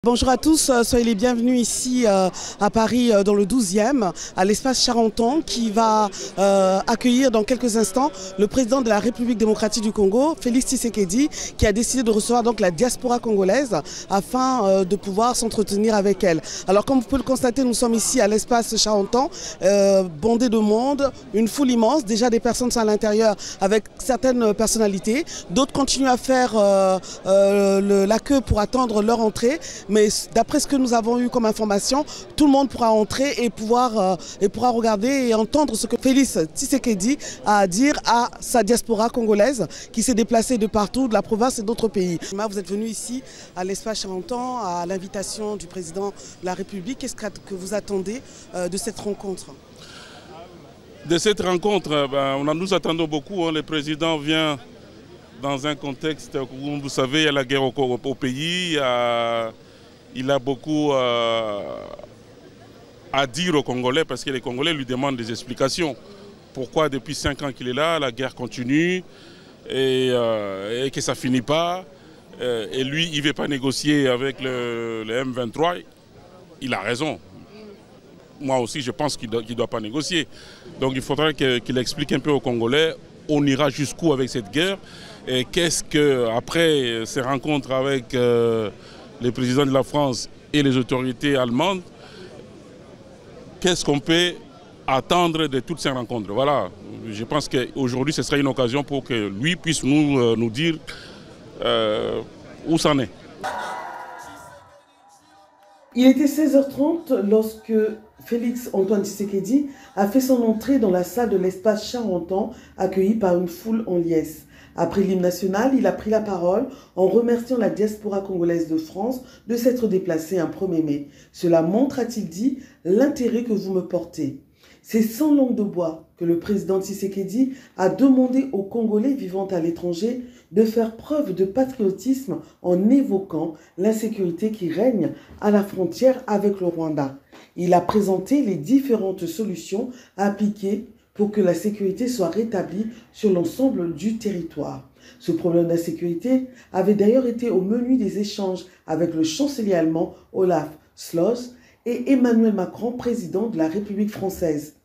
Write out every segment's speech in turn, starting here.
Bonjour à tous, soyez les bienvenus ici à Paris dans le 12e, à l'espace Charenton qui va accueillir dans quelques instants le président de la République démocratique du Congo, Félix Tshisekedi, qui a décidé de recevoir donc la diaspora congolaise afin de pouvoir s'entretenir avec elle. Alors comme vous pouvez le constater, nous sommes ici à l'espace Charenton, bondé de monde, une foule immense, déjà des personnes sont à l'intérieur avec certaines personnalités, d'autres continuent à faire la queue pour attendre leur entrée. Mais d'après ce que nous avons eu comme information, tout le monde pourra entrer et pourra regarder et entendre ce que Félix Tshisekedi a à dire à sa diaspora congolaise qui s'est déplacée de partout, de la province et d'autres pays. Vous êtes venu ici à l'espace Charenton à l'invitation du président de la République. Qu'est-ce que vous attendez de cette rencontre? De cette rencontre, nous attendons beaucoup. Le président vient dans un contexte où, vous savez, il y a la guerre au pays. Il a beaucoup à dire aux Congolais parce que les Congolais lui demandent des explications. Pourquoi depuis 5 ans qu'il est là, la guerre continue et que ça ne finit pas. Et lui, il ne veut pas négocier avec le M23. Il a raison. Moi aussi, je pense qu'il ne doit pas négocier. Donc il faudra qu'il explique un peu aux Congolais, on ira jusqu'où avec cette guerre. Et qu'est-ce que, après ces rencontres avec les présidents de la France et les autorités allemandes, qu'est-ce qu'on peut attendre de toutes ces rencontres? Voilà, je pense qu'aujourd'hui, ce sera une occasion pour que lui puisse nous dire où ça en est. Il était 16h30 lorsque Félix Antoine Tshisekedi a fait son entrée dans la salle de l'espace Charenton, accueilli par une foule en liesse. Après l'hymne national, il a pris la parole en remerciant la diaspora congolaise de France de s'être déplacée un 1er mai. Cela montre, a-t-il dit, l'intérêt que vous me portez. C'est sans langue de bois que le président Tshisekedi a demandé aux Congolais vivant à l'étranger de faire preuve de patriotisme en évoquant l'insécurité qui règne à la frontière avec le Rwanda. Il a présenté les différentes solutions appliquées pour que la sécurité soit rétablie sur l'ensemble du territoire. Ce problème d'insécurité avait d'ailleurs été au menu des échanges avec le chancelier allemand Olaf Scholz et Emmanuel Macron, président de la République française.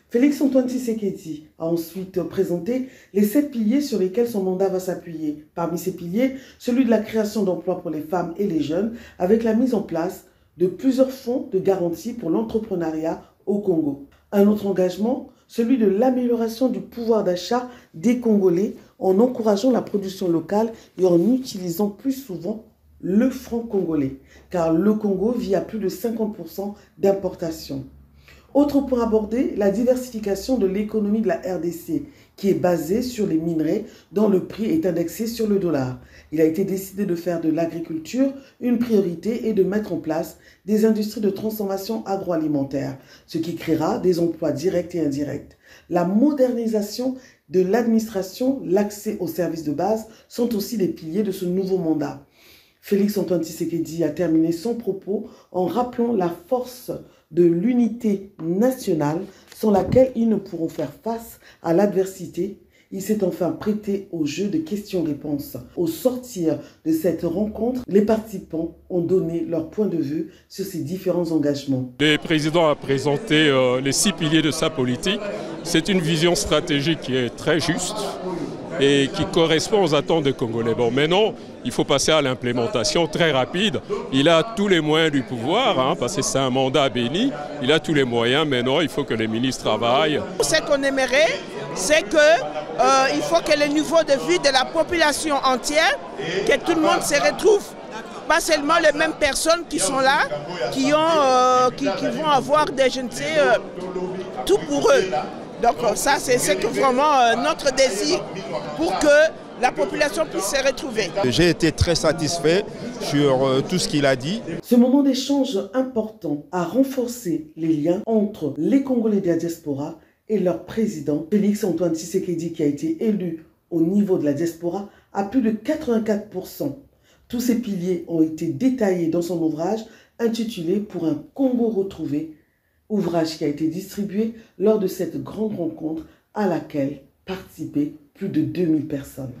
Félix Antoine Tshisekedi a ensuite présenté les 7 piliers sur lesquels son mandat va s'appuyer. Parmi ces piliers, celui de la création d'emplois pour les femmes et les jeunes, avec la mise en place de plusieurs fonds de garantie pour l'entrepreneuriat au Congo. Un autre engagement, celui de l'amélioration du pouvoir d'achat des Congolais en encourageant la production locale et en utilisant plus souvent le franc congolais, car le Congo vit à plus de 50% d'importation. Autre point abordé, la diversification de l'économie de la RDC, qui est basée sur les minerais dont le prix est indexé sur le dollar. Il a été décidé de faire de l'agriculture une priorité et de mettre en place des industries de transformation agroalimentaire, ce qui créera des emplois directs et indirects. La modernisation de l'administration, l'accès aux services de base sont aussi des piliers de ce nouveau mandat. Félix Antoine Tshisekedi a terminé son propos en rappelant la force de l'unité nationale sans laquelle ils ne pourront faire face à l'adversité. Il s'est enfin prêté au jeu de questions-réponses. Au sortir de cette rencontre, les participants ont donné leur point de vue sur ces différents engagements. Le président a présenté les 6 piliers de sa politique. C'est une vision stratégique qui est très juste et qui correspond aux attentes des Congolais. Bon, maintenant, il faut passer à l'implémentation très rapide. Il a tous les moyens du pouvoir, parce que c'est un mandat béni. Il a tous les moyens. Maintenant, il faut que les ministres travaillent. Ce qu'on aimerait, c'est qu'il faut que le niveau de vie de la population entière, que tout le monde se retrouve. Pas seulement les mêmes personnes qui sont là, qui vont avoir des, je ne sais, tout pour eux. Donc ça, c'est vraiment notre désir pour que la population puisse se retrouver. J'ai été très satisfait sur tout ce qu'il a dit. Ce moment d'échange important a renforcé les liens entre les Congolais de la diaspora et leur président, Félix Antoine Tshisekedi, qui a été élu au niveau de la diaspora à plus de 84%. Tous ces piliers ont été détaillés dans son ouvrage intitulé « Pour un Congo retrouvé », ouvrage qui a été distribué lors de cette grande rencontre à laquelle participaient plus de 2000 personnes.